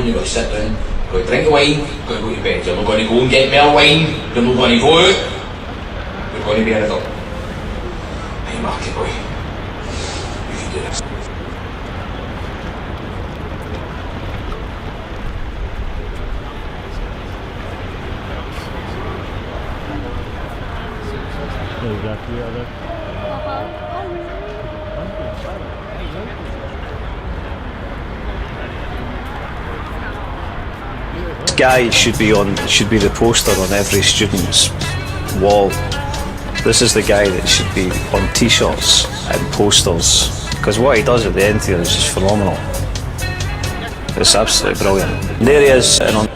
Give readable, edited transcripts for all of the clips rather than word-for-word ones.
you've got to sit down, you've got to drink the wine, you've got to go to bed. You're not going to go and get more wine, you're not going to go out, you're going to be an adult. Hey Marky boy, you can do this. Guy should be the poster on every student's wall. This is the guy that should be on t-shirts and posters, because what he does at the end here is just phenomenal. It's absolutely brilliant. And there he is, and on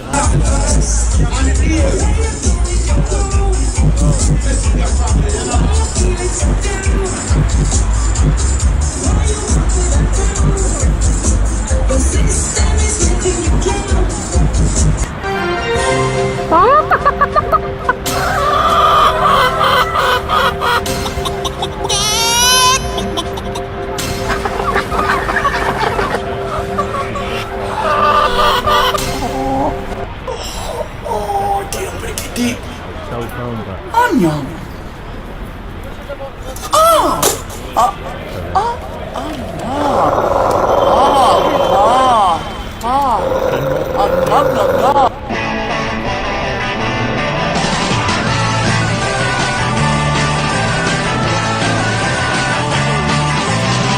Onion.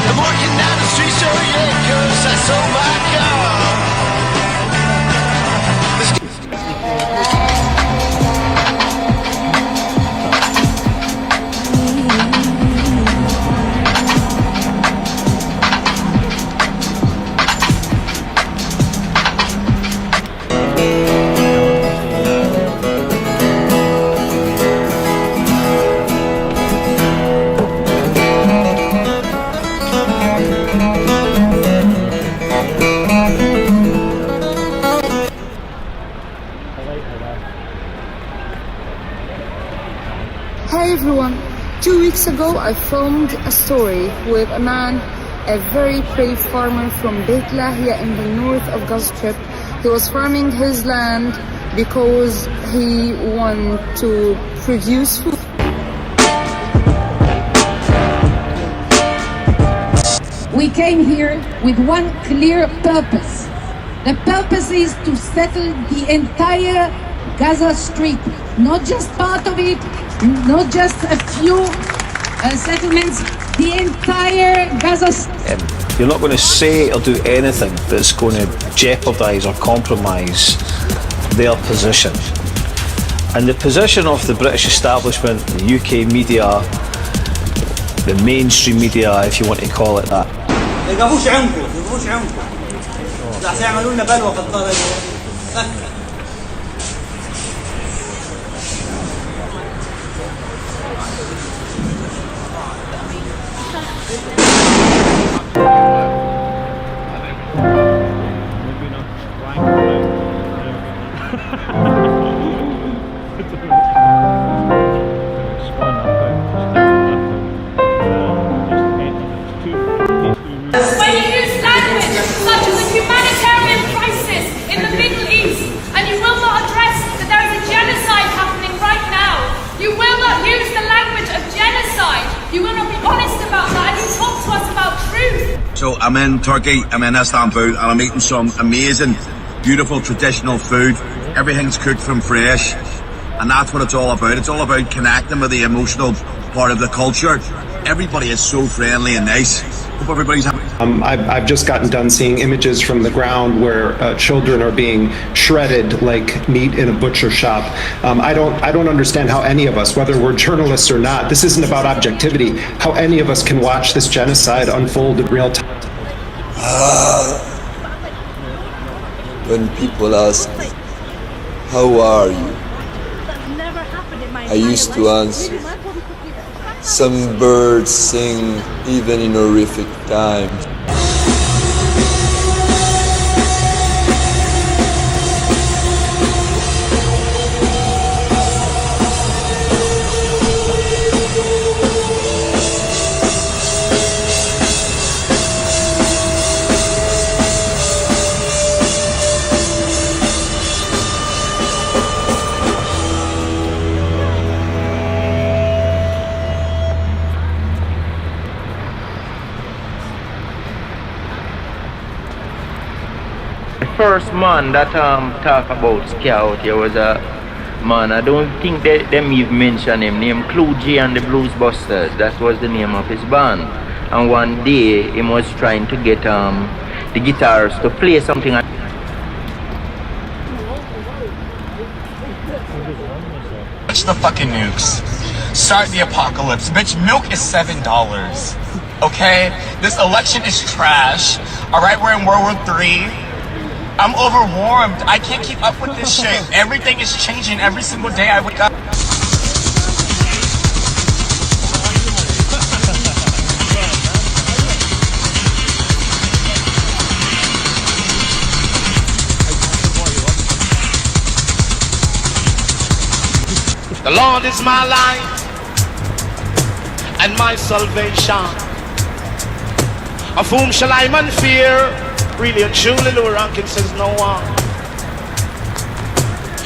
I'm walking down the street, so yeah, 'cause I sold my car. Hi everyone, 2 weeks ago I filmed a story with a man, a very brave farmer from Beit Lahia in the north of Gaza Strip. He was farming his land because he wanted to produce food. We came here with one clear purpose. The purpose is to settle the entire Gaza Strip, not just part of it, not just a few settlements, the entire Gaza Strip. You're not going to say or do anything that's going to jeopardise or compromise their position. And the position of the British establishment, the UK media, the mainstream media, if you want to call it that. يقفوش عنكم لا سيعملون بلوى قد When you use language such as a humanitarian crisis in the Middle East, and you will not address that there is a genocide happening right now, you will not use the language of genocide, you will not be honest about that, and you talk to us about truth. So I'm in Turkey, I'm in Istanbul, and I'm eating some amazing, beautiful traditional food. Everything's cooked from fresh, and that's what it's all about. It's all about connecting with the emotional part of the culture. Everybody is so friendly and nice. Hope everybody's happy. I've just gotten done seeing images from the ground where children are being shredded like meat in a butcher shop. I don't understand how any of us, whether we're journalists or not, this isn't about objectivity, how any of us can watch this genocide unfold in real time. When people ask me, how are you? I used to answer, some birds sing even in horrific times. The first man that talk about Scout here was a man, I don't think them even mention him, named Clue J and the Blues Busters. That was the name of his band. And one day he was trying to get the guitars to play something. Watch the fucking nukes. Start the apocalypse. Bitch, milk is $7. Okay? This election is trash. Alright, we're in World War III. I'm overwarmed. I can't keep up with this shit. Everything is changing every single day I wake up. The Lord is my light and my salvation. Of whom shall I man fear? Really and truly, Lou Rankin says no one.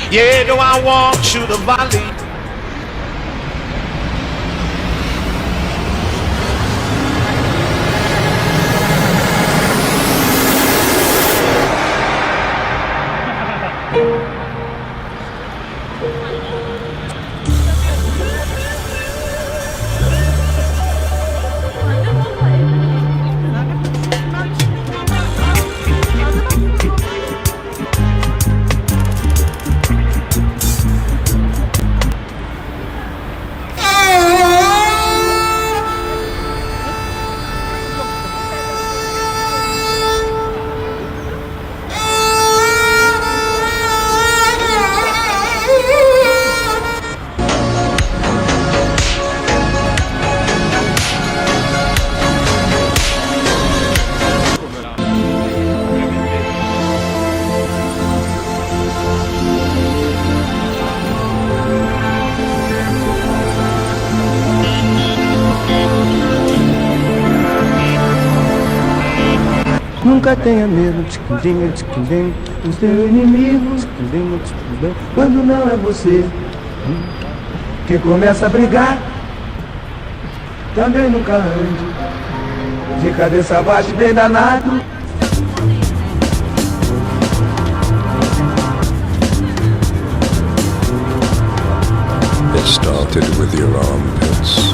Yeah, though I walk through the valley, nunca tenha medo, tchiquindinho, tchiquindinho, do seu inimigo, tchiquindinho, tchiquindinho, quando não é você que começa a brigar. Também nunca ande de cabeça baixa bem danado. It started with your armpits,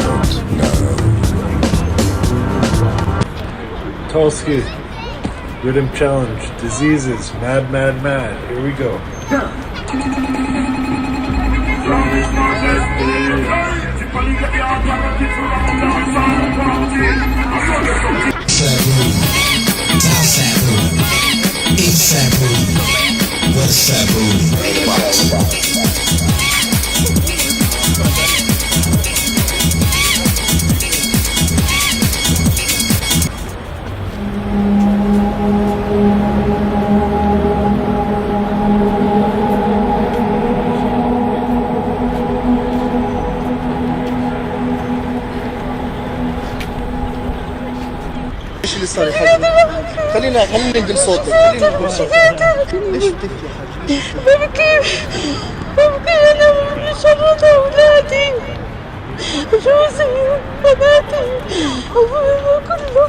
but now Tulski, Rhythm Challenge, Diseases, Mad, Mad, Mad. Here we go. ايش اللي صار يا حاج؟ خلينا ننقل صوتك، خلينا ننقل صوتك. ليش بتبكي يا حاج؟ ببكي انا شرط اولادي جوزي بناتي كله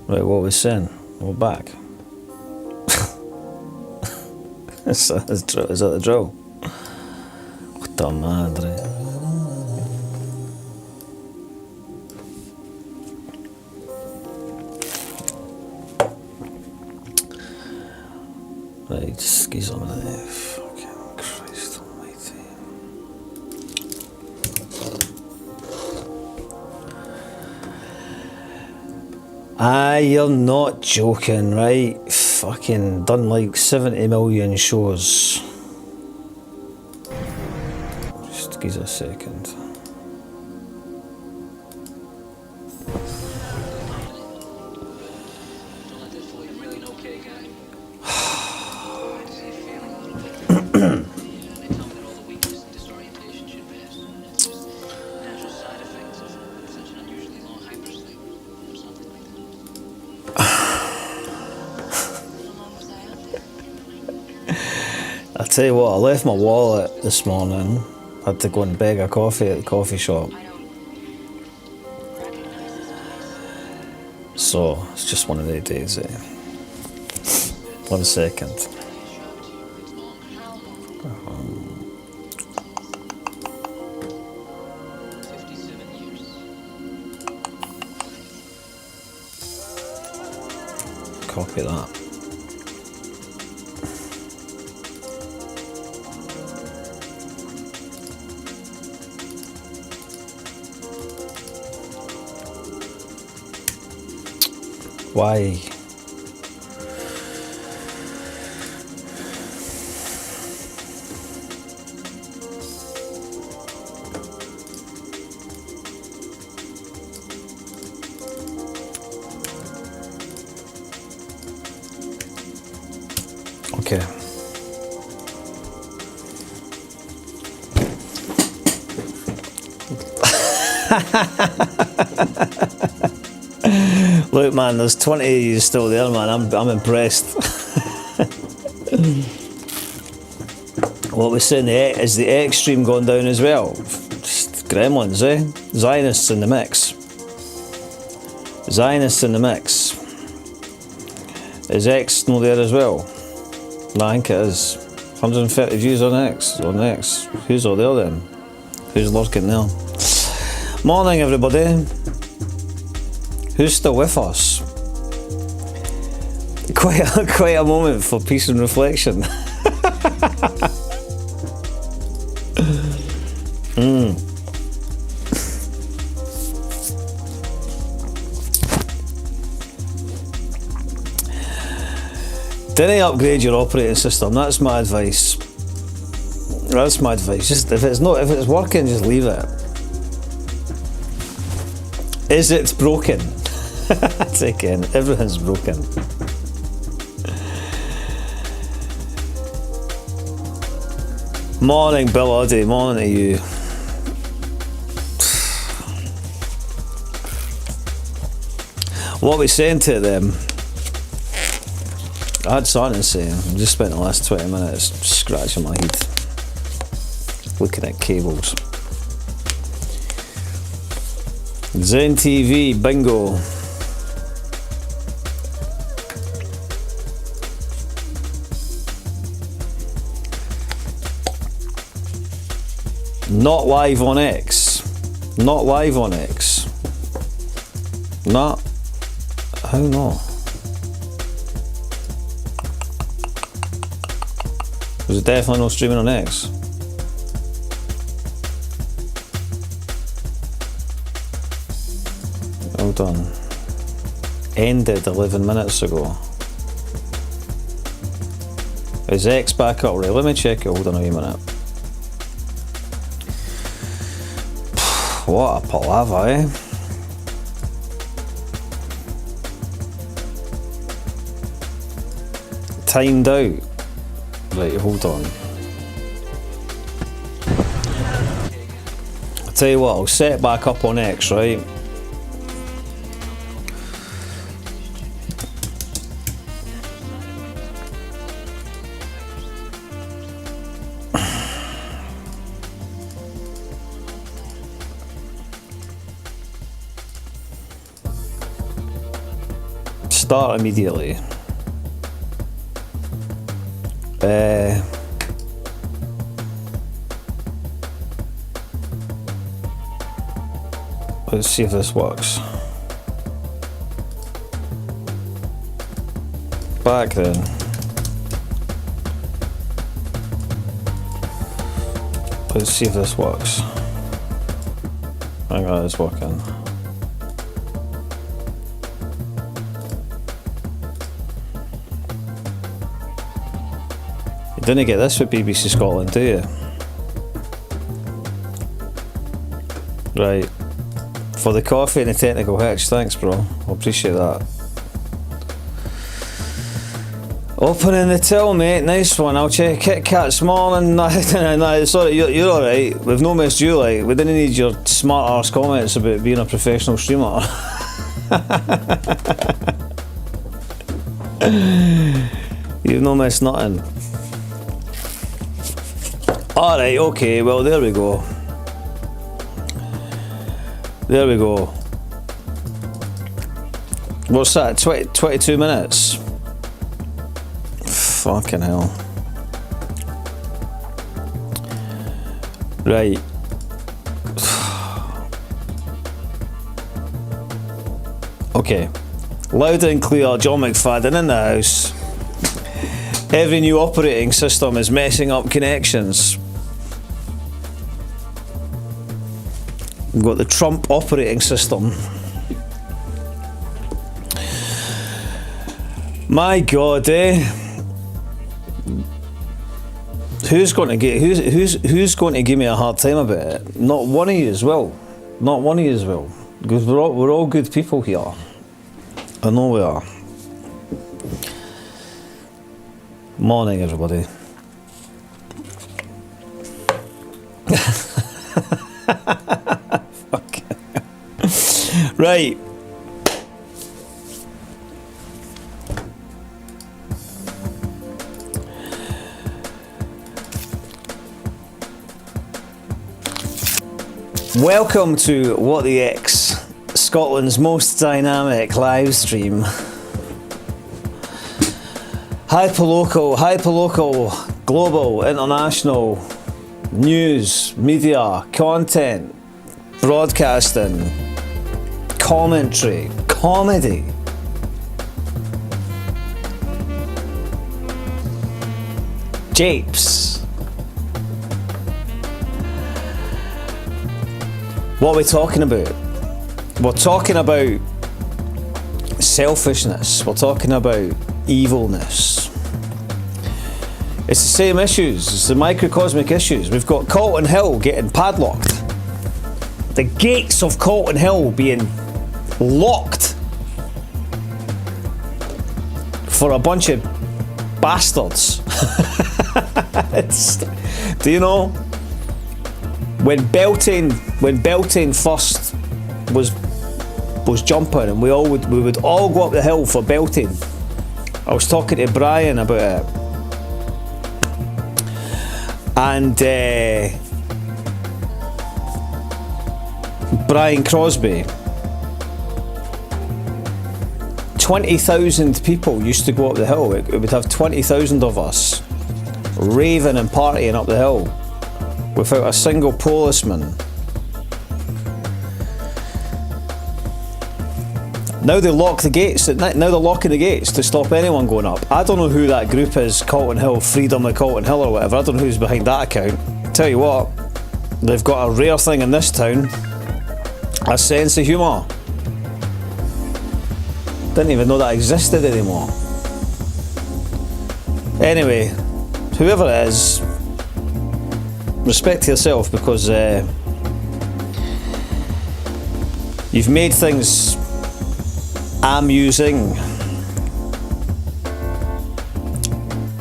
Right, what we're saying? We're back. Is that the drill? Puta madre. Right, just skis on the fucking Christ almighty. Ah, you're not joking, right? Fucking done like 70 million shows. Just give us a second. I tell you what, I left my wallet this morning. I had to go and beg a coffee at the coffee shop. So, it's just one of the days, eh? 1 second. Copy that. Why? Okay. Look, man, there's 20 of you still there, man. I'm impressed. What we're saying, is the X stream gone down as well? Just gremlins, eh? Zionists in the mix. Zionists in the mix. Is X not there as well? No, I think it is. 130 views on X. Who's all there then? Who's lurking there? Morning, everybody. Who's still with us? Quite a moment for peace and reflection. Didn't upgrade your operating system. That's my advice. That's my advice. Just if it's working, just leave it. Is it broken? Again, everything's broken. Morning, Bill Oddie. Morning to you. What are we saying to them? I had something to say. I just spent the last 20 minutes scratching my head, looking at cables. Zen TV, bingo. Not live on X. Not live on X. Not. How not? Was it definitely not streaming on X? Hold on. Ended 11 minutes ago. Is X back up? Right, let me check it. Hold on a minute. What a palaver, eh? Timed out. Right, hold on. I'll tell you what, I'll set it back up on X, right? start immediately. Let's see if this works. Back then. Let's see if this works. Hang on, it's working. You didn't get this with BBC Scotland, do you? Right. For the coffee and the technical hitch, thanks bro. I appreciate that. Opening the till, mate. Nice one. I'll check Kit Kat's morning. No, sorry, you're alright. We've no missed you, like. We didn't need your smart arse comments about being a professional streamer. You've no missed nothing. Alright, okay, well, there we go. There we go. What's that? 22 minutes? Fucking hell. Right. Okay. Loud and clear, John McFadden in the house. Every new operating system is messing up connections. We've got the Trump operating system. My God, eh? Who's going to give me a hard time about it? Not one of you as well. Not one of you as well. Because we're all good people here. I know we are. Morning, everybody. Right. Welcome to What the X, Scotland's most dynamic live stream. Hyperlocal, global, international, news, media, content, broadcasting, commentary, comedy. Japes. What are we talking about? We're talking about selfishness. We're talking about evilness. It's the same issues. It's the microcosmic issues. We've got Calton Hill getting padlocked. The gates of Calton Hill being locked for a bunch of bastards. Do you know? When Beltane first was jumping, and we would all go up the hill for Beltane. I was talking to Brian about it, and Brian Crosby. 20,000 people used to go up the hill. It would have 20,000 of us raving and partying up the hill without a single policeman. Now they lock the gates. Now they're locking the gates to stop anyone going up. I don't know who that group is, Calton Hill, Freedom of Calton Hill or whatever. I don't know who's behind that account. Tell you what, they've got a rare thing in this town: a sense of humour. Didn't even know that existed anymore. Anyway, whoever it is, respect yourself, because you've made things amusing.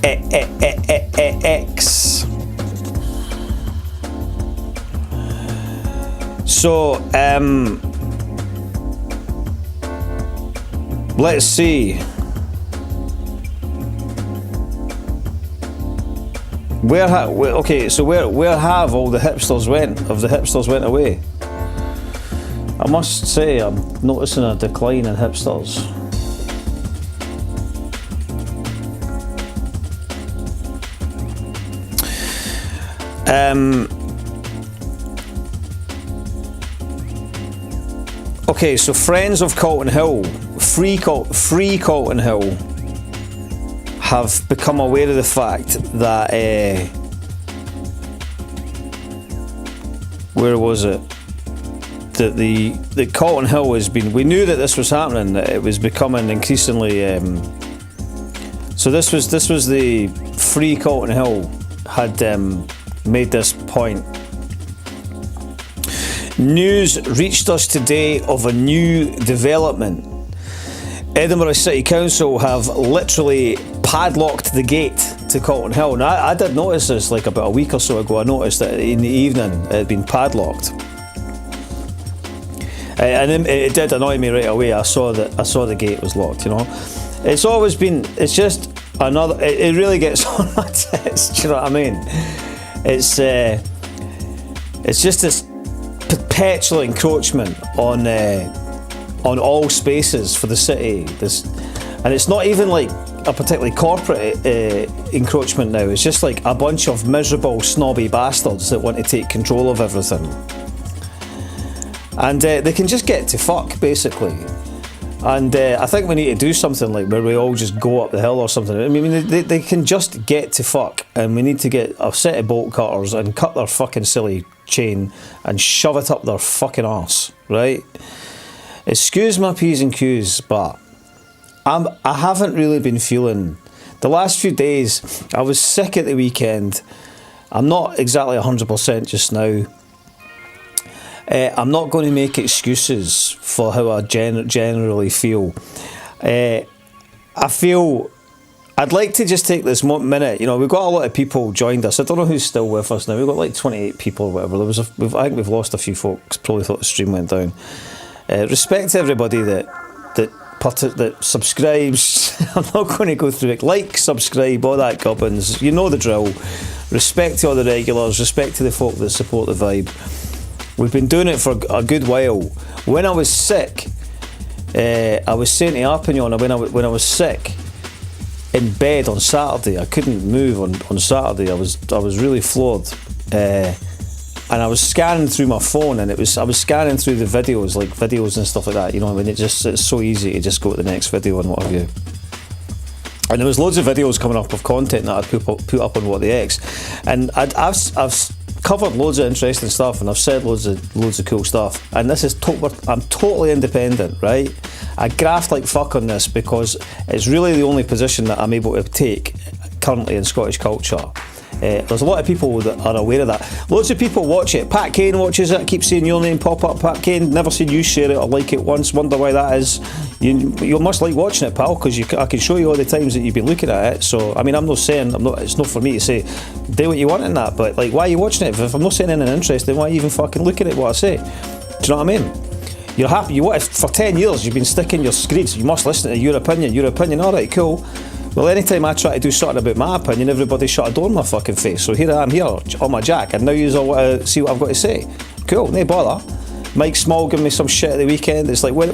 X. So, let's see. Where have all the hipsters went? Have the hipsters went away? I must say, I'm noticing a decline in hipsters. Okay, so friends of Calton Hill, free Calton Hill, have become aware of the fact that where was it? That the Calton Hill has been. We knew that this was happening. That it was becoming increasingly. So this was the Free Calton Hill had made this point. News reached us today of a new development. Edinburgh City Council have literally padlocked the gate to Calton Hill. Now, I did notice this like about a week or so ago. I noticed that in the evening it had been padlocked. And it did annoy me right away. I saw the gate was locked, you know. It's always been, it's just another, it really gets on my tits, do you know what I mean? It's just this perpetual encroachment on all spaces for the city. And it's not even like a particularly corporate encroachment now. It's just like a bunch of miserable, snobby bastards that want to take control of everything. And they can just get to fuck, basically. And I think we need to do something like where we all just go up the hill or something. I mean, they can just get to fuck, and we need to get a set of bolt cutters and cut their fucking silly chain and shove it up their fucking arse, right? Excuse my P's and Q's, but I haven't really been feeling... The last few days, I was sick at the weekend. I'm not exactly 100% just now. I'm not going to make excuses for how I generally feel. I feel I'd like to just take this minute. You know, we've got a lot of people joined us. I don't know who's still with us now. We've got like 28 people or whatever. I think we've lost a few folks. Probably thought the stream went down. Respect to everybody that subscribes. I'm not going to go through it. Like, subscribe, all that gubbins. You know the drill. Respect to all the regulars. Respect to the folk that support the vibe. We've been doing it for a good while. When I was sick, I was saying to Arpignon, when I was sick in bed on Saturday, I couldn't move on Saturday. I was really floored, and I was scanning through my phone, and I was scanning through the videos, like videos and stuff like that. You know, when it's so easy to just go to the next video and what have you. And there was loads of videos coming up of content that I'd put up on What the X, and I've covered loads of interesting stuff, and I've said loads of cool stuff, and this is I'm totally independent, right? I graft like fuck on this because it's really the only position that I'm able to take currently in Scottish culture. There's a lot of people that are aware of that. Loads of people watch it. Pat Kane watches it. I keep seeing your name pop up. Pat Kane, never seen you share it or like it once. Wonder why that is. You must like watching it, pal, because I can show you all the times that you've been looking at it. So I mean, it's not for me to say do what you want in that, but like, why are you watching it? If I'm not saying anything interesting, why are you even fucking looking at what I say? Do you know what I mean? You're happy. For 10 years you've been sticking your screeds. You must listen to your opinion. All right, cool. Well, anytime I try to do something about my opinion, everybody shut a door in my fucking face. So here I am here on my jack, and now you all want to see what I've got to say. Cool, no bother. Mike Small giving me some shit at the weekend. It's like, what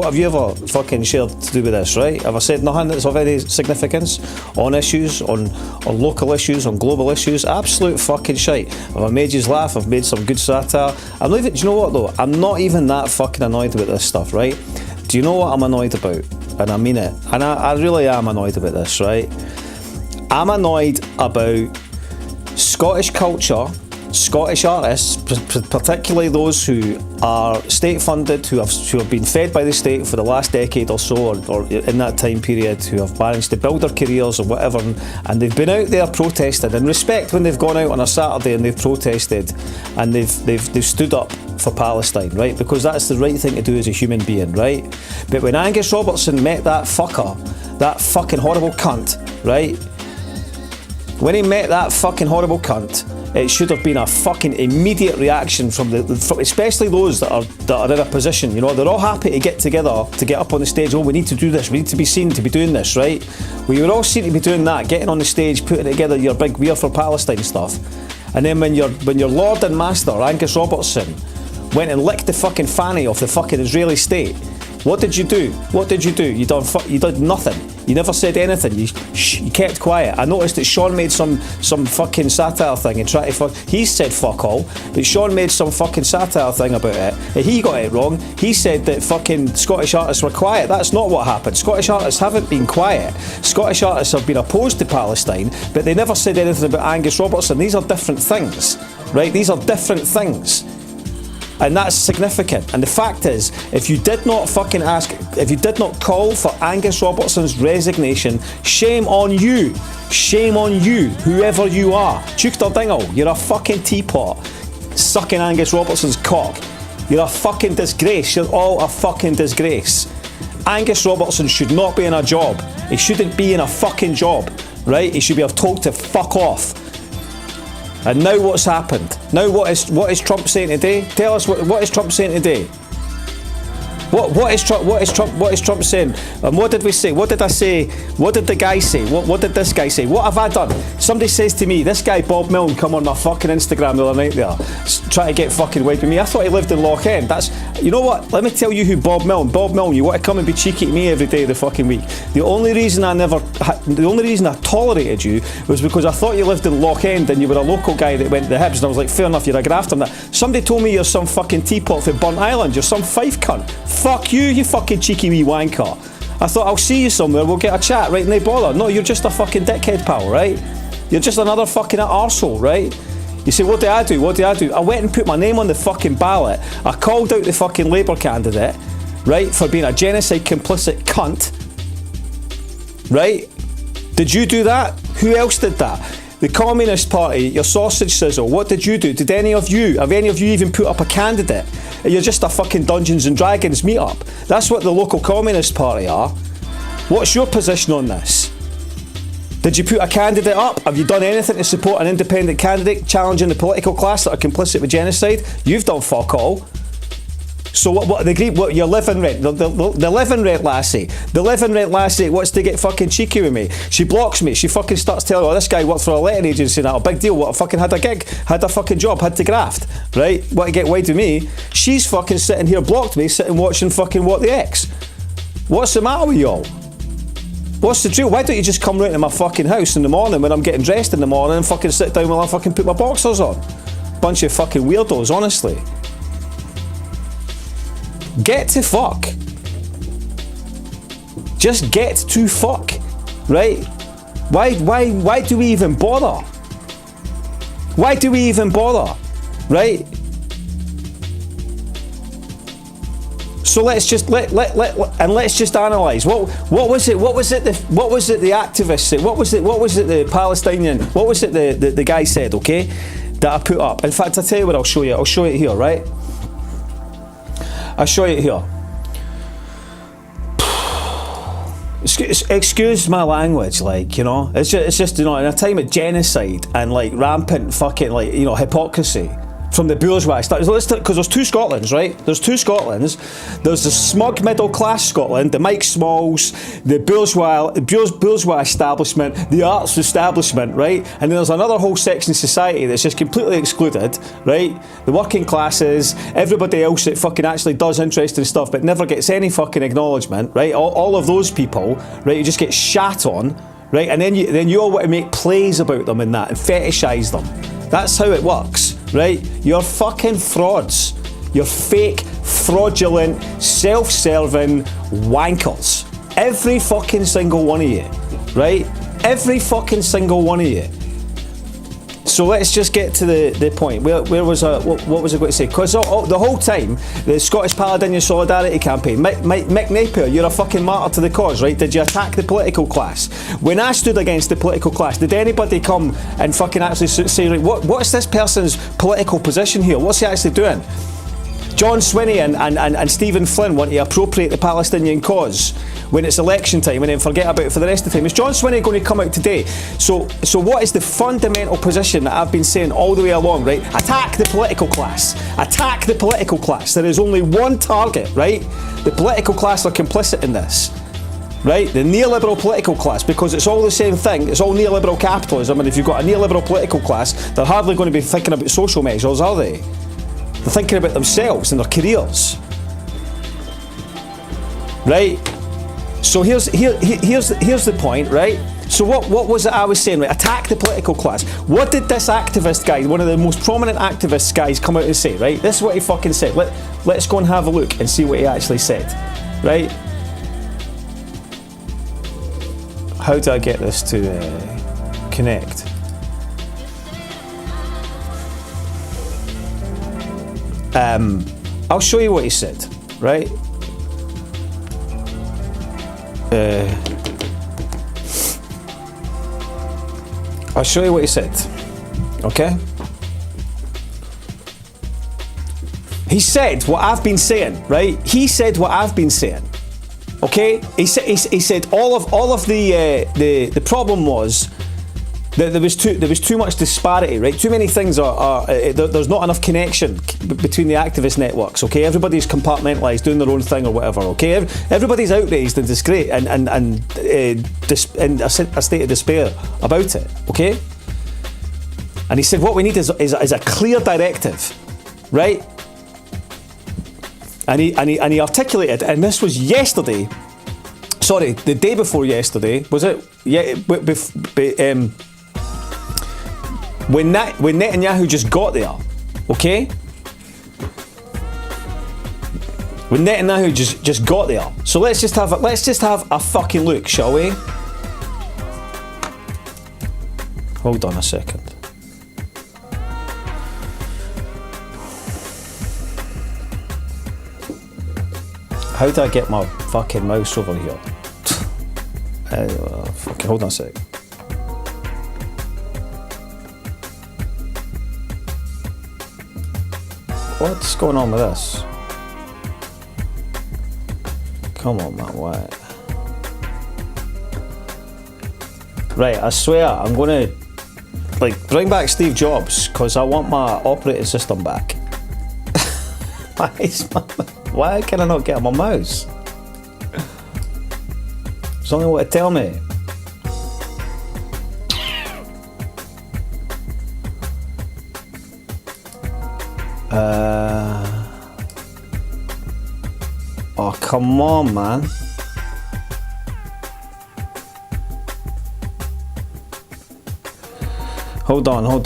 have you ever fucking shared to do with this, right? Have I said nothing that's of any significance on issues, on local issues, on global issues? Absolute fucking shite. Have I made you laugh? I've made some good satire. I'm not even, do you know what though? I'm not even that fucking annoyed about this stuff, right? Do you know what I'm annoyed about? And I mean it. And I really am annoyed about this, right? I'm annoyed about Scottish culture, Scottish artists, particularly those who are state-funded, who have been fed by the state for the last decade or so, or in that time period, who have managed to build their careers or whatever, and they've been out there protesting. And respect when they've gone out on a Saturday and they've protested, and they've stood up for Palestine, right? Because that's the right thing to do as a human being, right? But when Angus Robertson met that fucker, that fucking horrible cunt, right? When he met that fucking horrible cunt, it should have been a fucking immediate reaction from especially those that are in a position, you know, they're all happy to get together, to get up on the stage. Oh, we need to do this, we need to be seen to be doing this, right? Well, you were all seen to be doing that, getting on the stage, putting together your big We Are for Palestine stuff. And then when your Lord and Master, Angus Robertson, went and licked the fucking fanny off the fucking Israeli state, What did you do? What did you do? You did nothing. You never said anything. You kept quiet. I noticed that Sean made some fucking satire thing and tried to fuck. He said fuck all, but Sean made some fucking satire thing about it. And he got it wrong. He said that fucking Scottish artists were quiet. That's not what happened. Scottish artists haven't been quiet. Scottish artists have been opposed to Palestine, but they never said anything about Angus Robertson. These are different things, right? These are different things. And that's significant. And the fact is, if you did not fucking ask, if you did not call for Angus Robertson's resignation, shame on you. Shame on you, whoever you are. Chukter Dingle, you're a fucking teapot sucking Angus Robertson's cock. You're a fucking disgrace. You're all a fucking disgrace. Angus Robertson should not be in a job. He shouldn't be in a fucking job, right? He should be told to fuck off. And now what's happened? Now what is Trump saying today? Tell us what is Trump saying today? What is Trump saying? And what did we say? What did I say? What did the guy say? What did this guy say? What have I done? Somebody says to me, this guy Bob Milne come on my fucking Instagram the other night there, try to get fucking wide with me. I thought he lived in Loch End. You know what? Let me tell you who Bob Milne, you want to come and be cheeky to me every day of the fucking week. The only reason I tolerated you was because I thought you lived in Loch End and you were a local guy that went to the Hibs, and I was like, fair enough, you're a grafter. Somebody told me you're some fucking teapot for Burnt Island, you're some Fife cunt. Fuck you, you fucking cheeky wee wanker. I thought, I'll see you somewhere, we'll get a chat, right? No bother. No, you're just a fucking dickhead, pal, right? You're just another fucking arsehole, right? You say, what do I do? What do I do? I went and put my name on the fucking ballot. I called out the fucking Labour candidate, right, for being a genocide complicit cunt. Right? Did you do that? Who else did that? The Communist Party, your sausage sizzle, what did you do? Have any of you even put up a candidate? You're just a fucking Dungeons and Dragons meet-up. That's what the local Communist Party are. What's your position on this? Did you put a candidate up? Have you done anything to support an independent candidate challenging the political class that are complicit with genocide? You've done fuck all. So what your living rent, the living rent lassie, wants to get fucking cheeky with me. She blocks me. She fucking starts telling, oh, this guy worked for a letting agency now, big deal. What, fucking had a gig, had a fucking job, had to graft, right? Want to get wide with me? She's fucking sitting here, blocked me, sitting watching fucking What the X. What's the matter with y'all? What's the deal? Why don't you just come round to my fucking house in the morning when I'm getting dressed in the morning and fucking sit down while I fucking put my boxers on? Bunch of fucking weirdos, honestly. Get to fuck. Just get to fuck, right? Why do we even bother? Why do we even bother, right? So let's just let's just analyse what was it the activists said? What was it the Palestinian? What was it the guy said? Okay, that I put up. In fact, I tell you what, I'll show you. I'll show it here, right? I'll show you here. Excuse my language, like, you know, it's just you know, in a time of genocide and like rampant fucking, like, you know, hypocrisy from the bourgeois, because there's two Scotlands, right? There's two Scotlands. There's the smug middle class Scotland, the Mike Smalls, the bourgeois establishment, the arts establishment, right? And then there's another whole section of society that's just completely excluded, right? The working classes, everybody else that fucking actually does interesting stuff but never gets any fucking acknowledgement, right? All of those people, right? You just get shat on, right? And then you all want to make plays about them and that and fetishise them. That's how it works, right? You're fucking frauds. You're fake, fraudulent, self-serving wankers. Every fucking single one of you, right? Every fucking single one of you. So let's just get to the point. Where was what was I going to say? Because the whole time, the Scottish Palestinian Solidarity Campaign, Mick Napier, you're a fucking martyr to the cause, right? Did you attack the political class? When I stood against the political class, did anybody come and fucking actually say, right, what's this person's political position here? What's he actually doing? John Swinney and Stephen Flynn want to appropriate the Palestinian cause when it's election time and then forget about it for the rest of the time. Is John Swinney going to come out today? So what is the fundamental position that I've been saying all the way along, right? Attack the political class. Attack the political class. There is only one target, right? The political class are complicit in this. Right? The neoliberal political class, because it's all the same thing. It's all neoliberal capitalism, and if you've got a neoliberal political class, they're hardly going to be thinking about social measures, are they? They're thinking about themselves and their careers. right? So here's the point, right? So what was it I was saying, right? Attack the political class. What did this activist guy, one of the most prominent activist guys, come out and say, right? This is what he fucking said. Let's go and have a look and see what he actually said, right? How do I get this to connect? I'll show you what he said, right? I'll show you what he said, okay? He said what I've been saying, right? He said what I've been saying, okay? He said all of the problem was that there was too much disparity, right? Too many things there's not enough connection between the activist networks, okay? Everybody's compartmentalised, doing their own thing or whatever, okay? Everybody's outraged and disgrace and in a state of despair about it, okay? And he said what we need is a clear directive, right? And he articulated, and this was yesterday. Sorry, the day before yesterday, was it? Yeah, when Netanyahu just got there, okay? When Netanyahu just got there. So let's just have a fucking look, shall we? Hold on a second. How do I get my fucking mouse over here? Fucking hold on a sec. What's going on with this? Come on, man, what? Right, I swear, I'm gonna bring back Steve Jobs because I want my operating system back. Why can I not get my mouse? Something you want to tell me? Oh, come on, man. Hold on. I'll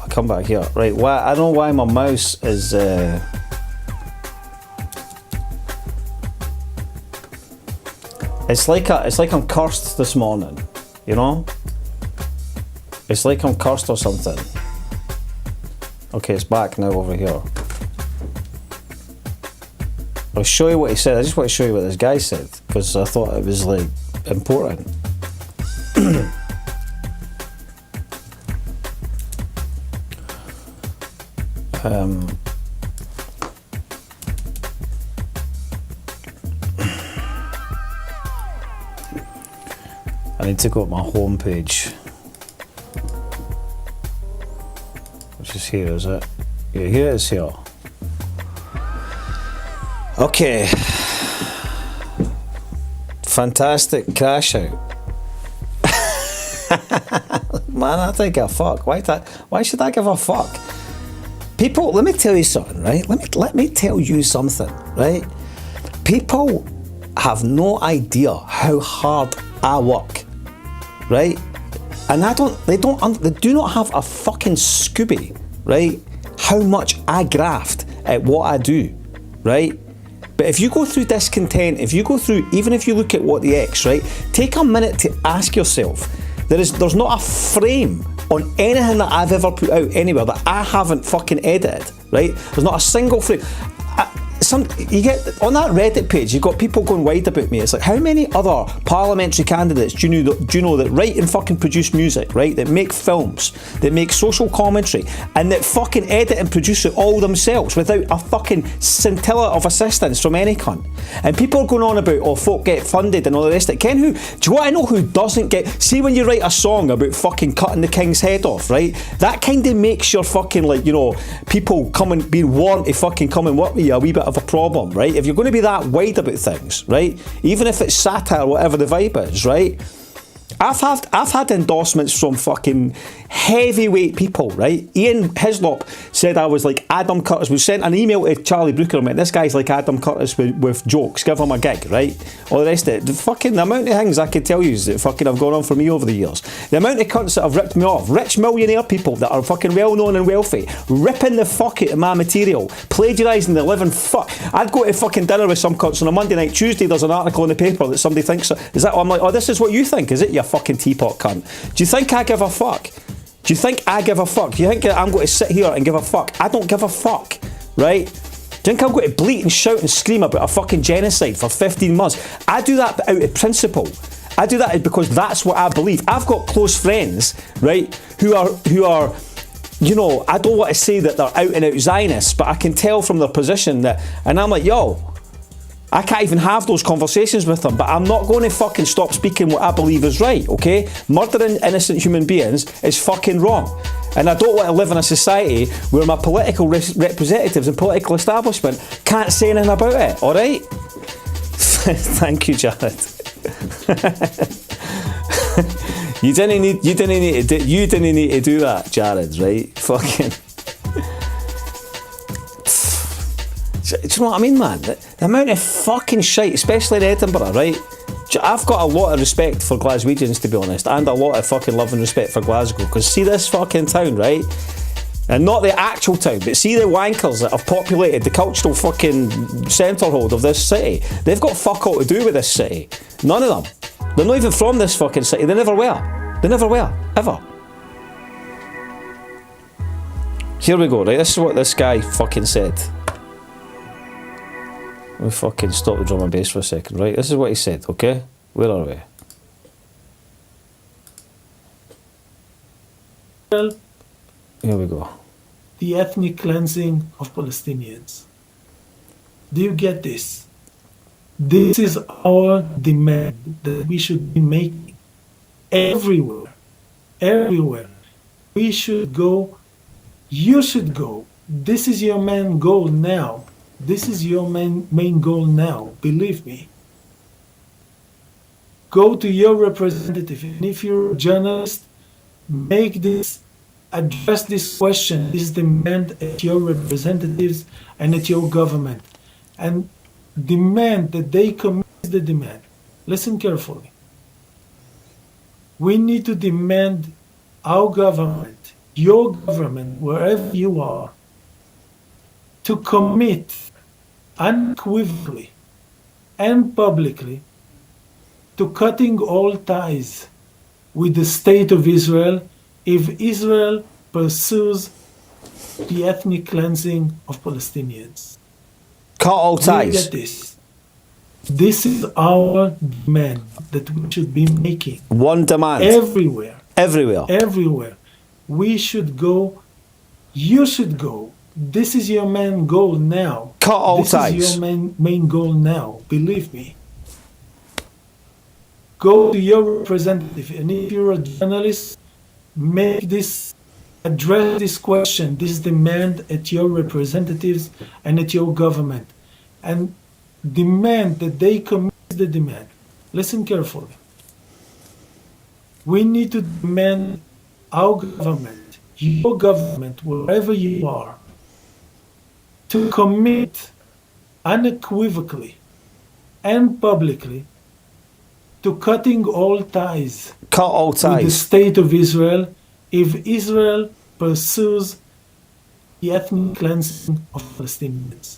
come back here. Right, I don't know why my mouse is... It's like I'm cursed this morning, you know? It's like I'm cursed or something. Okay, it's back now over here. I'll show you what he said. I just want to show you what this guy said because I thought it was important. I need to go to my homepage, which is here, is it? Yeah, here it is here. Okay. Fantastic crash out. Man, I don't give a fuck. Why should I give a fuck? People, let me tell you something, right? Let me tell you something, right? People have no idea how hard I work, right? And they do not have a fucking Scooby, right? How much I graft at what I do, right? But if you go through discontent, even if you look at what the X, right? Take a minute to ask yourself, there's not a frame on anything that I've ever put out anywhere that I haven't fucking edited, right? There's not a single frame. You get on that Reddit page, you've got people going wide about me. It's like, how many other parliamentary candidates do you know that write and fucking produce music, right? That make films, that make social commentary, and that fucking edit and produce it all themselves without a fucking scintilla of assistance from any cunt. And people are going on about, oh, folk get funded and all the rest of it. Do you want to know who doesn't get? See, when you write a song about fucking cutting the king's head off, right? That kind of makes your fucking, people being warned to fucking come and work with you a wee bit of a problem, right? If you're going to be that wide about things, right? Even if it's satire, whatever the vibe is, right? I've had endorsements from fucking heavyweight people, right? Ian Hislop said I was like Adam Curtis. We sent an email to Charlie Brooker and went, this guy's like Adam Curtis with jokes. Give him a gig, right? All the rest of it. The amount of things I could tell you is that fucking have gone on for me over the years. The amount of cunts that have ripped me off. Rich millionaire people that are fucking well known and wealthy, ripping the fuck out of my material, plagiarising the living fuck. I'd go to fucking dinner with some cunts on a Monday night. Tuesday there's an article in the paper that somebody thinks, is that? I'm like, oh, this is what you think, is it, you fucking teapot cunt? Do you think I give a fuck? Do you think I give a fuck? Do you think I'm going to sit here and give a fuck? I don't give a fuck, right? Do you think I'm going to bleat and shout and scream about a fucking genocide for 15 months? I do that out of principle. I do that because that's what I believe. I've got close friends, right, who are, you know, I don't want to say that they're out and out Zionists, but I can tell from their position that, and I'm like, yo, I can't even have those conversations with them, but I'm not going to fucking stop speaking what I believe is right, okay? Murdering innocent human beings is fucking wrong. And I don't want to live in a society where my political representatives and political establishment can't say anything about it, alright? Thank you, Jared. You didn't need to do that, Jared, right? Fucking... Do you know what I mean, man? The amount of fucking shite, especially in Edinburgh, right? I've got a lot of respect for Glaswegians, to be honest, and a lot of fucking love and respect for Glasgow, because see this fucking town, right? And not the actual town, but see the wankers that have populated the cultural fucking centrehold of this city. They've got fuck all to do with this city. None of them. They're not even from this fucking city. They never were. They never were. Ever. Here we go, right? This is what this guy fucking said. Let me fucking stop the drum and bass for a second, right? This is what he said, okay? Where are we? Here we go. The ethnic cleansing of Palestinians. Do you get this? This is our demand that we should be making everywhere. Everywhere. We should go. You should go. This is your main goal now. This is your main goal now, believe me. Go to your representative, and if you're a journalist, address this question, this demand at your representatives and at your government, and demand that they commit the demand. Listen carefully. We need to demand our government, your government, wherever you are, to commit unequivocally and publicly to cutting all ties with the state of Israel if Israel pursues the ethnic cleansing of Palestinians. Cut all ties. Look at this. This is our demand that we should be making. One demand. Everywhere. Everywhere. Everywhere. We should go. You should go. This is your main goal now. Cut all ties. This is your main goal now. Believe me. Go to your representative, and if you're a journalist, address this question, this demand at your representatives and at your government, and demand that they commit the demand. Listen carefully. We need to demand our government, your government, wherever you are, to commit unequivocally and publicly to cutting all ties. Cut all ties. With the state of Israel if Israel pursues the ethnic cleansing of Palestinians.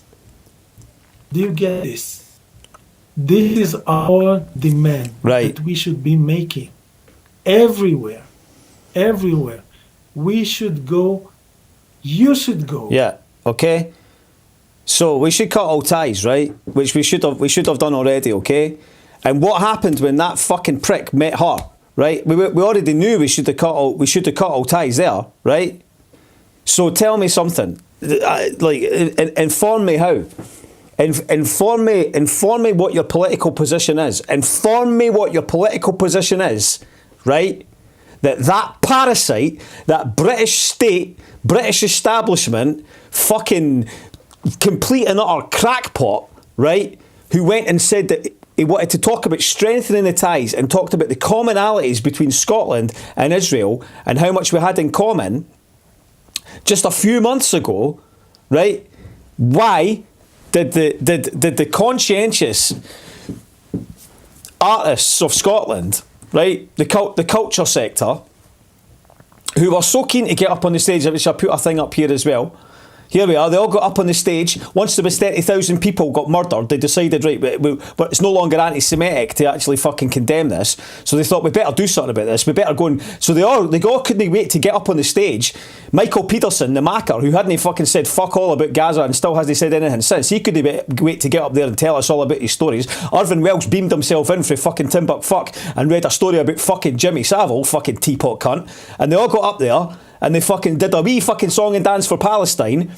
Do you get this? This is our demand that we should be making everywhere. Everywhere. We should go. You should go. Yeah. Okay. So we should cut all ties, right? Which we should have done already, okay? And what happened when that fucking prick met her, right? We already knew we should have cut all ties there, right? So tell me something, like inform me how. Inform me what your political position is. Inform me what your political position is, right? That parasite, that British state, British establishment, fucking complete and utter crackpot, right? Who went and said that he wanted to talk about strengthening the ties and talked about the commonalities between Scotland and Israel and how much we had in common just a few months ago, right? Why did the conscientious artists of Scotland, right, the culture sector, who were so keen to get up on the stage, which I put a thing up here as well. Here we are, they all got up on the stage. Once there was 30,000 people got murdered, they decided, right, but it's no longer anti-Semitic to actually fucking condemn this. So they thought, we better do something about this. We better go and... So they all couldn't wait to get up on the stage. Michael Peterson, the macker, who hadn't fucking said fuck all about Gaza and still hasn't said anything since, he couldn't wait to get up there and tell us all about his stories. Irvin Welsh beamed himself in for fucking Timbuktuck and read a story about fucking Jimmy Savile, fucking teapot cunt. And they all got up there and they fucking did a wee fucking song and dance for Palestine.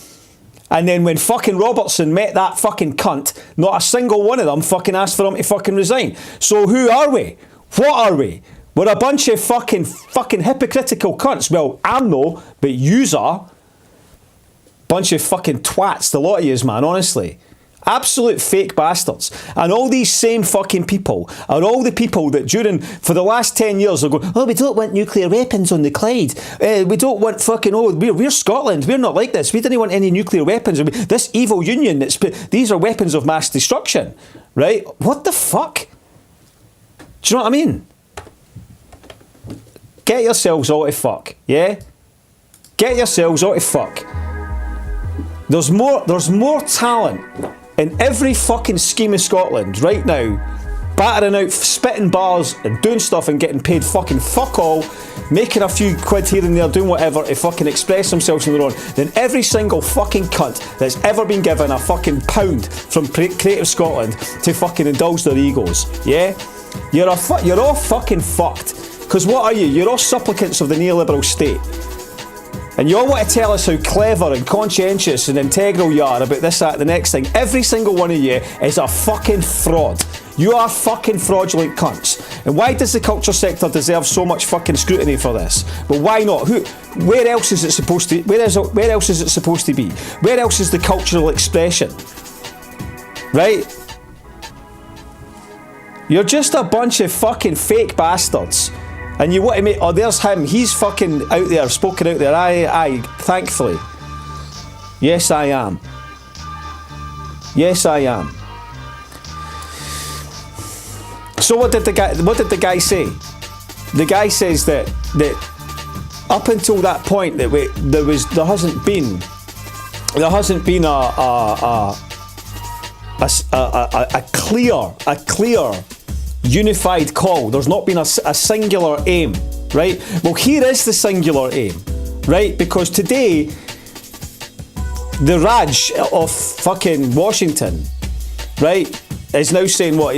And then when fucking Robertson met that fucking cunt, not a single one of them fucking asked for him to fucking resign. So who are we? What are we? We're a bunch of fucking hypocritical cunts. Well, I'm no, but yous are. Bunch of fucking twats, the lot of yous, man, honestly. Absolute fake bastards. And all these same fucking people are all the people that for the last 10 years are going, oh, we don't want nuclear weapons on the Clyde. We don't want fucking, we're Scotland. We're not like this. We didn't want any nuclear weapons. This evil union, these are weapons of mass destruction. Right? What the fuck? Do you know what I mean? Get yourselves all to fuck. Yeah? Get yourselves all to fuck. There's more talent in every fucking scheme of Scotland right now, battering out, spitting bars and doing stuff and getting paid fucking fuck all, making a few quid here and there, doing whatever to fucking express themselves on their own, than every single fucking cunt that's ever been given a fucking pound from Creative Scotland to fucking indulge their egos. Yeah? You're all fucking fucked. Because what are you? You're all supplicants of the neoliberal state. And you all want to tell us how clever and conscientious and integral you are about this, that, the next thing. Every single one of you is a fucking fraud. You are fucking fraudulent cunts. And why does the culture sector deserve so much fucking scrutiny for this? But why not? Where else is it supposed to? Where else is it supposed to be? Where else is the cultural expression? Right? You're just a bunch of fucking fake bastards. And you want to make, oh, there's him, he's fucking out there, spoken out there. Aye, thankfully. Yes, I am. Yes, I am. So what did the guy say? The guy says that up until that point that there hasn't been a clear unified call. There's not been a singular aim, right? Well, here is the singular aim, right? Because today, the Raj of fucking Washington, right, is now saying you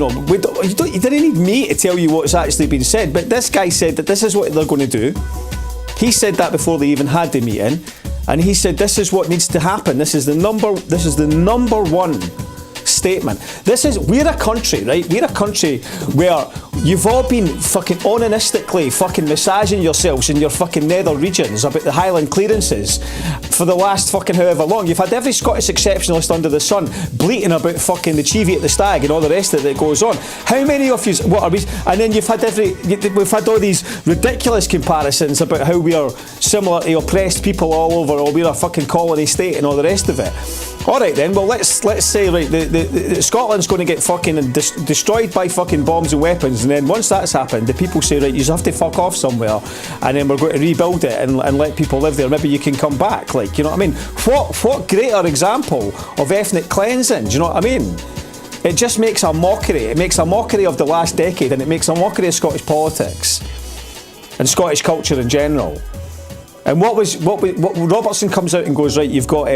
didn't need me to tell you what's actually been said, but this guy said that this is what they're going to do. He said that before they even had the meeting, and he said this is what needs to happen. This is the number one statement. We're a country, right? We're a country where you've all been fucking onanistically fucking massaging yourselves in your fucking nether regions about the Highland clearances for the last fucking however long. You've had every Scottish exceptionalist under the sun bleating about fucking the Cheviot at the Stag and all the rest of it that goes on. How many of you, what are we, and then we've had all these ridiculous comparisons about how we are similar to oppressed people all over, or we're a fucking colony state and all the rest of it. Alright then, well let's say, right, the Scotland's going to get fucking destroyed by fucking bombs and weapons, and then once that's happened, the people say, right, you have to fuck off somewhere, and then we're going to rebuild it and let people live there. Maybe you can come back, like, you know what I mean? What greater example of ethnic cleansing, do you know what I mean? It just makes a mockery. It makes a mockery of the last decade, and it makes a mockery of Scottish politics and Scottish culture in general. And what Robertson comes out and goes, right, we've got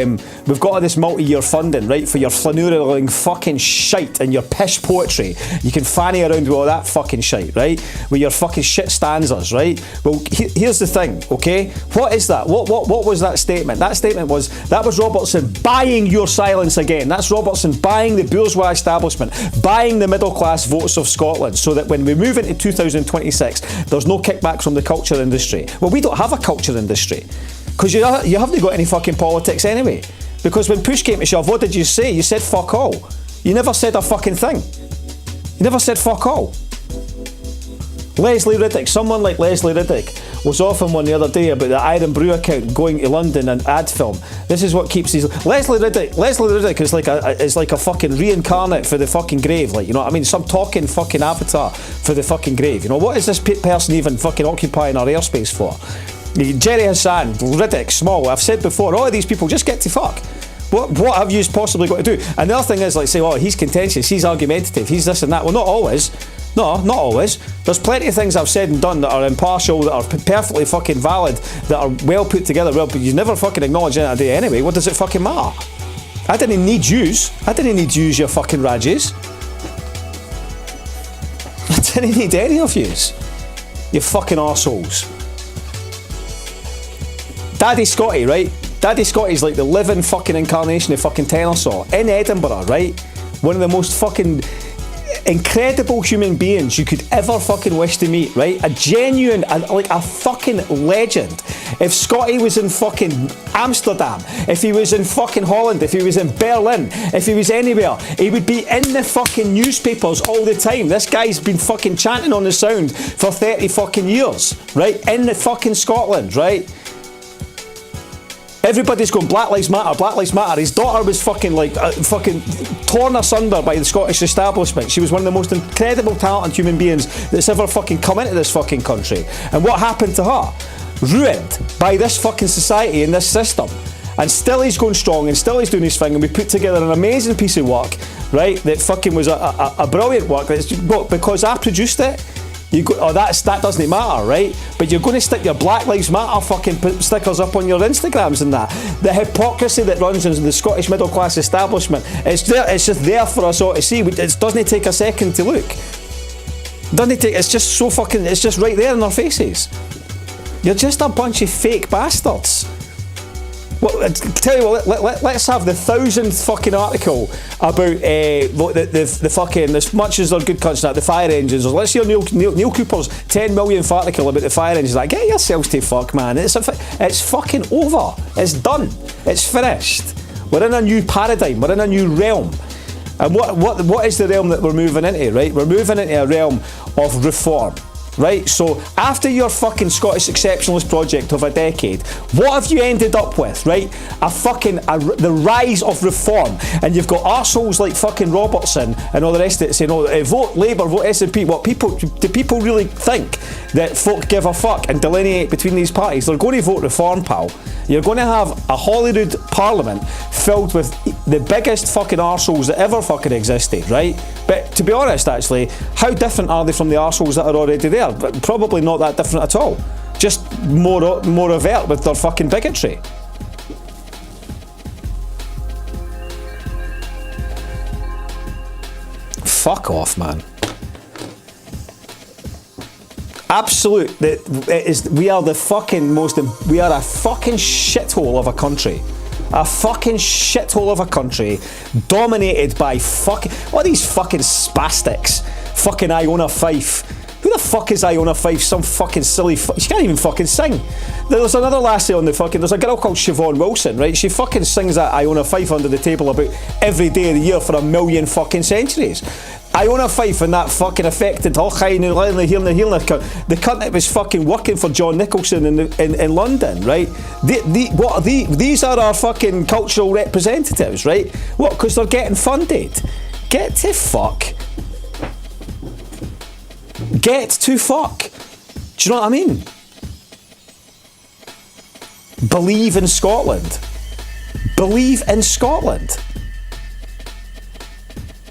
this multi-year funding, right, for your flaneuring fucking shite and your pish poetry. You can fanny around with all that fucking shite, right, with your fucking shit stanzas, right? Well, here's the thing, okay? What is that? What was that statement? That statement was Robertson buying your silence again. That's Robertson buying the bourgeois establishment, buying the middle class votes of Scotland, so that when we move into 2026, there's no kickback from the culture industry. Well, we don't have a culture industry. Because you haven't got any fucking politics anyway. Because when push came to shove, what did you say? You said fuck all. You never said a fucking thing. You never said fuck all. Leslie Riddick, someone like Leslie Riddick was off on one the other day about the Iron Brew account going to London and ad film. This is what keeps these. Leslie Riddick is like a fucking reincarnate for the fucking grave, like, you know what I mean? Some talking fucking avatar for the fucking grave. You know, what is this person even fucking occupying our airspace for? Jerry Hassan, Riddick, Small. I've said before, all of these people just get to fuck. What have you possibly got to do? And the other thing is, like, say, oh, he's contentious, he's argumentative, he's this and that. Well, not always. No, not always. There's plenty of things I've said and done that are impartial, that are perfectly fucking valid, that are well put together, well, but you never fucking acknowledge it today anyway. What does it fucking matter? I didn't need yous, you fucking Rajes. I didn't need any of yous. You fucking arseholes. Daddy Scotty, right? Daddy Scotty's like the living fucking incarnation of fucking Tenorsaw. In Edinburgh, right? One of the most fucking incredible human beings you could ever fucking wish to meet, right? A genuine, like a fucking legend. If Scotty was in fucking Amsterdam, if he was in fucking Holland, if he was in Berlin, if he was anywhere, he would be in the fucking newspapers all the time. This guy's been fucking chanting on the sound for 30 fucking years, right? In the fucking Scotland, right? Everybody's going Black Lives Matter, Black Lives Matter. His daughter was fucking fucking torn asunder by the Scottish establishment. She was one of the most incredible, talented human beings that's ever fucking come into this fucking country. And what happened to her? Ruined by this fucking society and this system. And still he's going strong, and still he's doing his thing, and we put together an amazing piece of work, right? That fucking was a brilliant work. Because I produced it. That doesn't matter, right? But you're going to stick your Black Lives Matter fucking stickers up on your Instagrams and that. The hypocrisy that runs in the Scottish middle class establishment, it's just there for us all to see. It doesn't take a second to look. It's just so fucking, it's just right there in our faces. You're just a bunch of fake bastards. Well, tell you what, let's have the 1000th fucking article about the fucking, as much as they're good cunts, the fire engines. Or let's hear Neil Cooper's 10 millionth article about the fire engines. Like, get yourselves to fuck, man. It's fucking over. It's done. It's finished. We're in a new paradigm. We're in a new realm. And what is the realm that we're moving into, right? We're moving into a realm of reform. Right, so after your fucking Scottish exceptionalist project of a decade, what have you ended up with, right? The rise of reform, and you've got arseholes like fucking Robertson and all the rest of it saying, oh, vote Labour, vote SNP. Do people really think that folk give a fuck and delineate between these parties? They're going to vote reform, pal. You're going to have a Holyrood Parliament filled with the biggest fucking arseholes that ever fucking existed, right? But to be honest, actually, how different are they from the arseholes that are already there? But probably not that different at all. Just more overt with their fucking bigotry. Fuck off, man. Absolute. We are a fucking shithole of a country. A fucking shithole of a country dominated by what are these fucking spastics? Fucking Iona Fife. Who the fuck is Iona Fife? Some fucking silly she can't even fucking sing. There's another lassie on the fucking, there's a girl called Siobhan Wilson, right? She fucking sings that Iona Fife under the table about every day of the year for a million fucking centuries. Iona Fife and that fucking affected the cunt that was fucking working for John Nicholson in London, right? These are our fucking cultural representatives, right? What? Because they're getting funded. Get to fuck. Get to fuck. Do you know what I mean? Believe in Scotland. Believe in Scotland.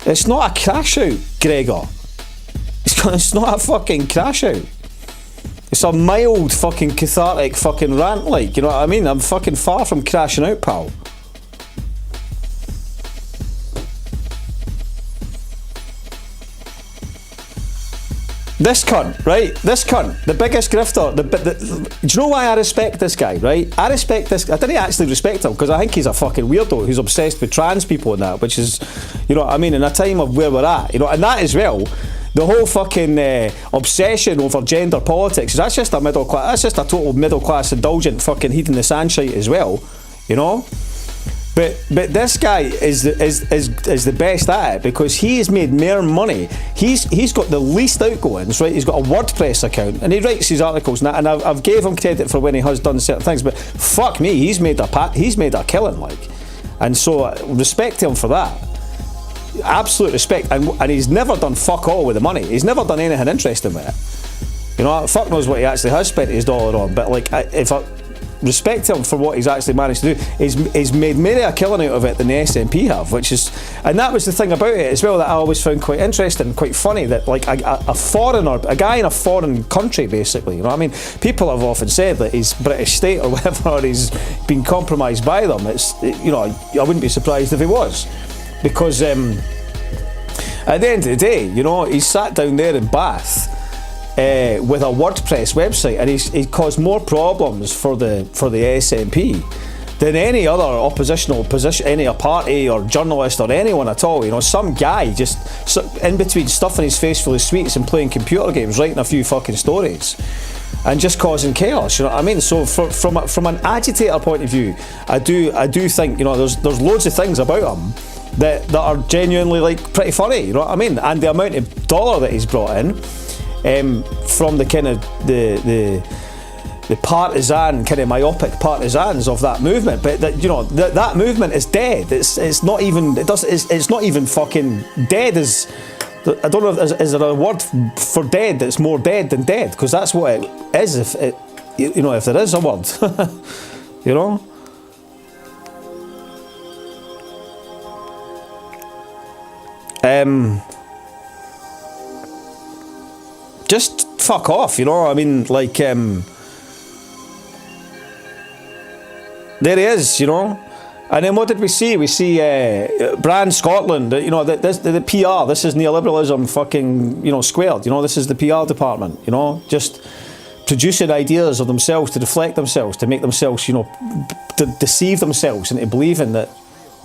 It's not a crash out, Gregor. It's not a fucking crash out. It's a mild fucking cathartic fucking rant, like, you know what I mean? I'm fucking far from crashing out, pal. This cunt, right? This cunt, the biggest grifter. Do you know why I respect this guy, right? I respect this. I didn't actually respect him because I think he's a fucking weirdo who's obsessed with trans people and that, which is, you know what I mean, in a time of where we're at, you know, and that as well. The whole fucking obsession over gender politics, that's just a middle class. That's just a total middle class indulgent fucking heat in the sand shite as well, you know. But this guy is the best at it because he has made more money. He's got the least outgoings, right? He's got a WordPress account and he writes his articles, and I've gave him credit for when he has done certain things. But fuck me, he's made a killing, like, and so respect to him for that. Absolute respect, and he's never done fuck all with the money. He's never done anything interesting with it. You know, fuck knows what he actually has spent his dollar on. But like, if I respect him for what he's actually managed to do, he's made maybe a killing out of it than the SNP have, which is, and that was the thing about it as well that I always found quite interesting, quite funny, that like a foreigner, a guy in a foreign country, basically, you know what I mean? People have often said that he's British state or whatever, or he's been compromised by them. It's, you know, I wouldn't be surprised if he was, because at the end of the day, you know, he sat down there in Bath with a WordPress website, and he caused more problems for the SNP than any other oppositional position, any party or journalist or anyone at all. You know, some guy just in between stuffing his face full of sweets and playing computer games, writing a few fucking stories, and just causing chaos. You know what I mean? So from an agitator point of view, I do think, you know, there's loads of things about him that are genuinely like pretty funny. You know what I mean? And the amount of dollar that he's brought in. From the kind of the partisan, kind of myopic partisans of that movement, but that, you know, that movement is dead. It's not even fucking dead. As I don't know, is there a word for dead that's more dead than dead? Because that's what it is. If it, you know, if there is a word, you know. Just fuck off, you know. I mean, like, there he is, you know. And then what did we see? We see Brand Scotland. You know, the PR. This is neoliberalism, fucking, you know, squared. You know, this is the PR department. You know, just producing ideas of themselves to deflect themselves, to make themselves, you know, to deceive themselves into believing that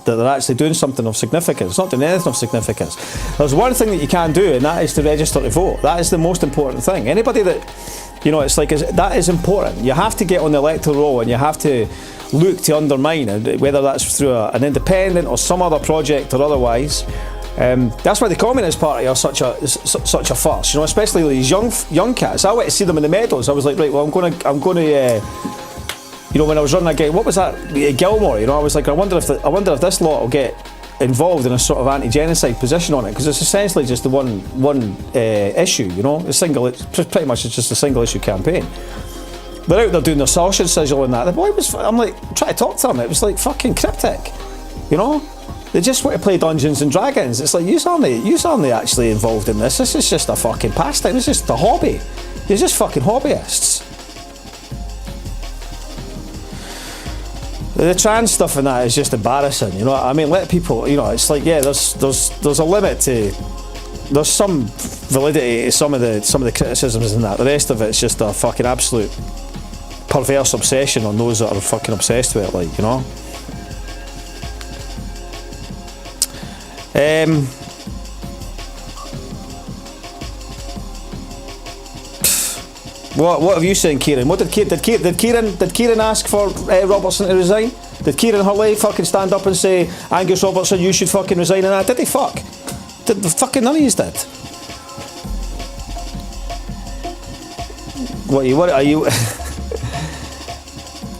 they're actually doing something of significance. It's not doing anything of significance. There's one thing that you can do, and that is to register to vote. That is the most important thing. Anybody that, you know, it's like, that is important. You have to get on the electoral roll, and you have to look to undermine it, whether that's through an independent or some other project or otherwise. That's why the Communist Party are such a farce, you know, especially these young cats. I went to see them in the Meadows. I was like, right, well, I'm going to you know, when I was running again, what was that? Gilmore. You know, I was like, I wonder if this lot will get involved in a sort of anti-genocide position on it, because it's essentially just the one issue. You know, it's pretty much just a single issue campaign. They're out there doing their sausage sizzle and that. The boy was, I'm like, trying to talk to him. It was like fucking cryptic. You know, they just want to play Dungeons and Dragons. It's like, you aren't actually involved in this. This is just a fucking pastime. It's just a hobby. You're just fucking hobbyists. The trans stuff and that is just embarrassing, you know. I mean, let people, you know, it's like, yeah, there's a limit to, there's some validity to some of the criticisms and that. The rest of it's just a fucking absolute perverse obsession on those that are fucking obsessed with it, like, you know. What have you seen, Kieran? What did Kieran ask for Robertson to resign? Did Kieran Hurley fucking stand up and say, Angus Robertson, you should fucking resign and that? Did he fuck? Did fucking none of yous did? What are you?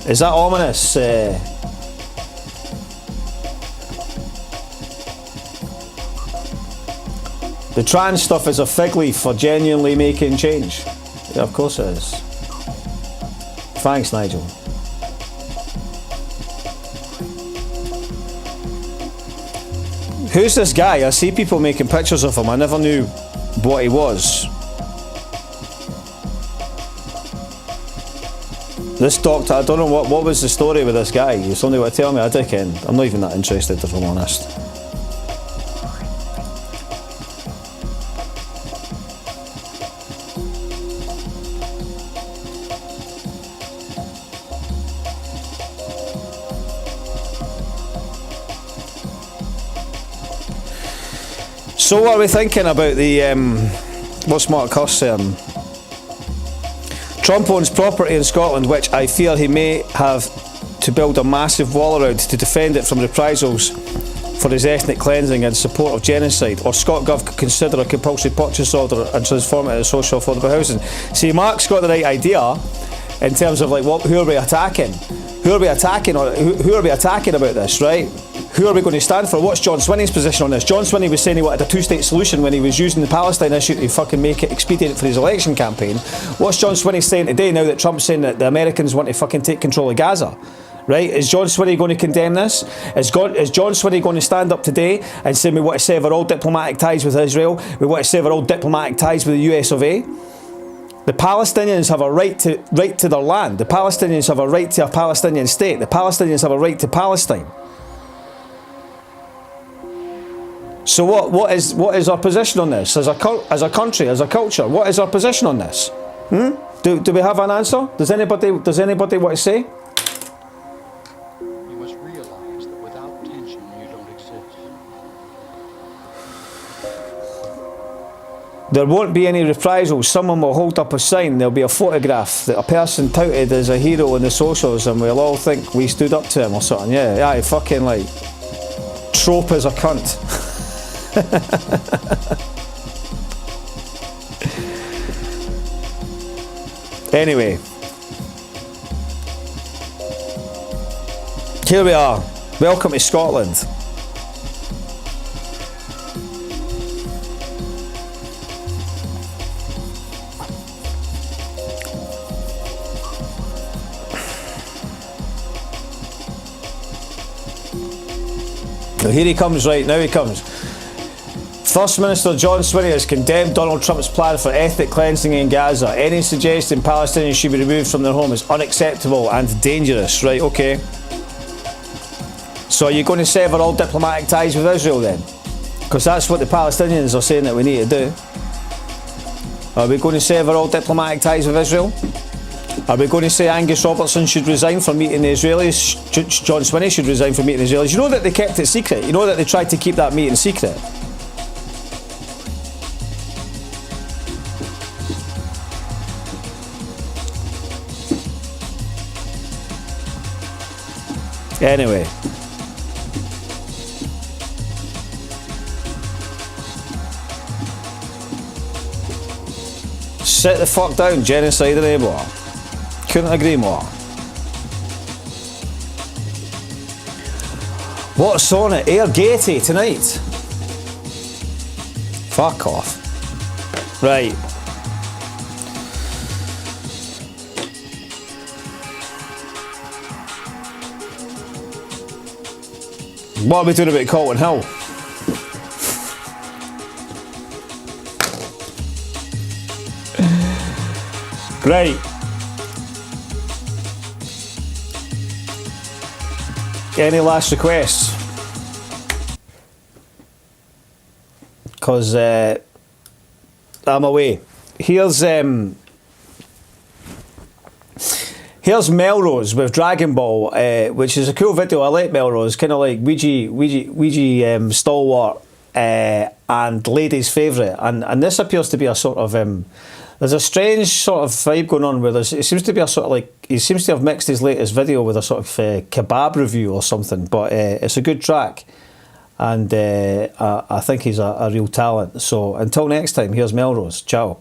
Is that ominous? The trans stuff is a fig leaf for genuinely making change. Yeah, of course it is. Thanks, Nigel. Who's this guy? I see people making pictures of him. I never knew what he was. This doctor, I don't know what was the story with this guy. You somebody want to tell me? I don't. I'm not even that interested, if I'm honest. So what are we thinking about the, what's Mark Cuss saying? Trump owns property in Scotland which I fear he may have to build a massive wall around to defend it from reprisals for his ethnic cleansing and support of genocide, or ScotGov could consider a compulsory purchase order and transform it into social affordable housing. See, Mark's got the right idea in terms of like, who are we attacking? Who are we attacking, or who are we attacking about this, right? Who are we going to stand for? What's John Swinney's position on this? John Swinney was saying he wanted a two-state solution when he was using the Palestine issue to fucking make it expedient for his election campaign. What's John Swinney saying today now that Trump's saying that the Americans want to fucking take control of Gaza? Right? Is John Swinney going to condemn this? Is John Swinney going to stand up today and say we want to sever all diplomatic ties with Israel? We want to sever all diplomatic ties with the US of A? The Palestinians have a right to their land. The Palestinians have a right to a Palestinian state. The Palestinians have a right to Palestine. So what is our position on this? As a country, as a culture, what is our position on this? Do we have an answer? Does anybody want to say? You must realize that without tension you don't exist. There won't be any reprisals. Someone will hold up a sign. There'll be a photograph that a person touted as a hero in the socials, and we'll all think we stood up to him or something. Yeah, fucking like trope as a cunt. Anyway, here we are. Welcome to Scotland. Now here he comes, right now he comes. First Minister John Swinney has condemned Donald Trump's plan for ethnic cleansing in Gaza. Any suggestion Palestinians should be removed from their home is unacceptable and dangerous. Right, okay. So are you going to sever all diplomatic ties with Israel then? Because that's what the Palestinians are saying that we need to do. Are we going to sever all diplomatic ties with Israel? Are we going to say Angus Robertson should resign from meeting the Israelis? John Swinney should resign from meeting the Israelis? You know that they kept it secret. You know that they tried to keep that meeting secret. Anyway. Sit the fuck down, genocide enabler. Couldn't agree more. What's on it? Air Gaiety tonight. Fuck off. Right. What are we doing about Calton Hill? Right. Any last requests? Because I'm away. Here's Melrose with Dragon Ball, which is a cool video. I like Melrose, kind of like Ouija stalwart and ladies' favourite. And this appears to be a sort of there's a strange sort of vibe going on where it seems to be a sort of like, he seems to have mixed his latest video with a sort of kebab review or something, but it's a good track, and I think he's a real talent. So until next time, here's Melrose. Ciao.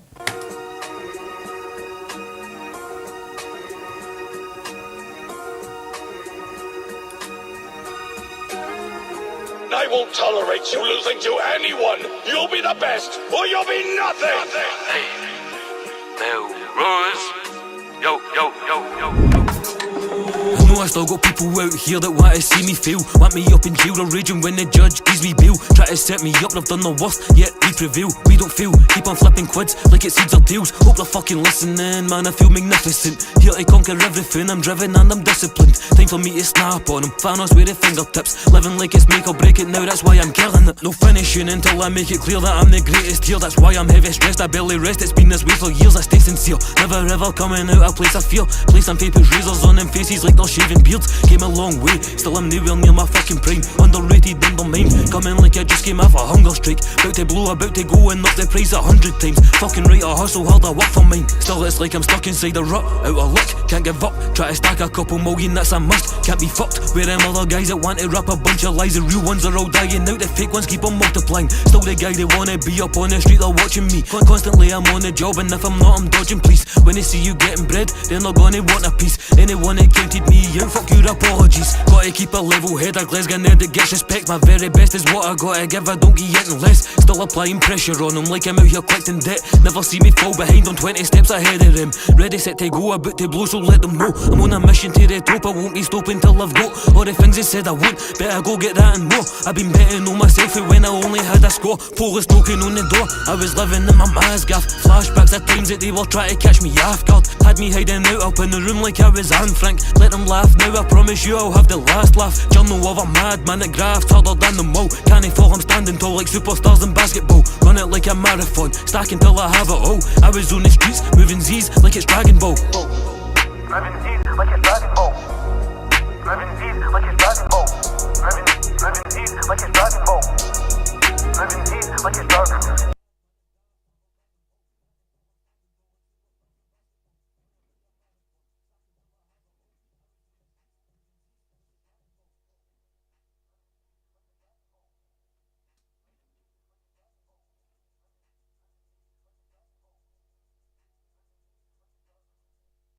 I won't tolerate you losing to anyone. You'll be the best, or you'll be nothing. Melrose. Yo, yo, yo, yo. I know I still got people out here that want to see me fail. Want me up in jail or raging when the judge gives me bail. Try to set me up and I've done the worst, yet we prevail. We don't fail, keep on flipping quids like it's seeds or tails. Hope they're fucking listening, man, I feel magnificent. Here to conquer everything, I'm driven and I'm disciplined. Time for me to snap on them, Thanos with the fingertips. Living like it's make or break it now, that's why I'm killing it. No finishing until I make it clear that I'm the greatest here. That's why I'm heavy stressed, I barely rest. It's been this way for years, I stay sincere. Never ever coming out a place I fear. Place some people's razors on them faces like they're shaving. shaving beards. Came a long way, still I'm nowhere near my fucking prime. Underrated, undermined, coming like I just came off a hunger strike. About to blow, about to go and up the price 100 times. Fucking right, I hustle hard, I work for mine. Still it's like I'm stuck inside a rut, out of luck, can't give up. Try to stack a couple million, that's a must. Can't be fucked with them other guys that want to rap a bunch of lies. The real ones are all dying out, the fake ones keep on multiplying. Still the guy they wanna be up on the street, they're watching me. Constantly I'm on the job, and if I'm not, I'm dodging police. When they see you getting bread, they're not gonna want a piece. Anyone that counted me out, fuck your apologies. Gotta keep a level head, a Glasgow nerd that gets respect. My very best is what I gotta give, I don't get anything less. Still applying pressure on them like I'm out here collecting debt. Never see me fall behind, I'm 20 steps ahead of them. Ready, set to go, about to blow, so let them know I'm on a mission to the top, I won't be stopping till I've got all the things they said I would. Better go get that and more. I've been betting on myself when I only had a score. Police knocking on the door, I was living in my ma's gaff. Flashbacks at times that they were trying to catch me off guard. Had me hiding out up in the room like I was Anne Frank. Let them laugh, now I promise you I'll have the last laugh. Journal of a madman that grafts harder than them all. Can't fall, I'm standing tall like superstars in basketball. Run it like a marathon, stacking till I have it all. I was on the streets, moving Z's like it's Dragon Ball. Moving Z's like it's Dragon Ball. Moving Z's like it's Dragon Ball. Moving Z's like it's Dragon Ball. Moving Z's like it's Dragon Ball.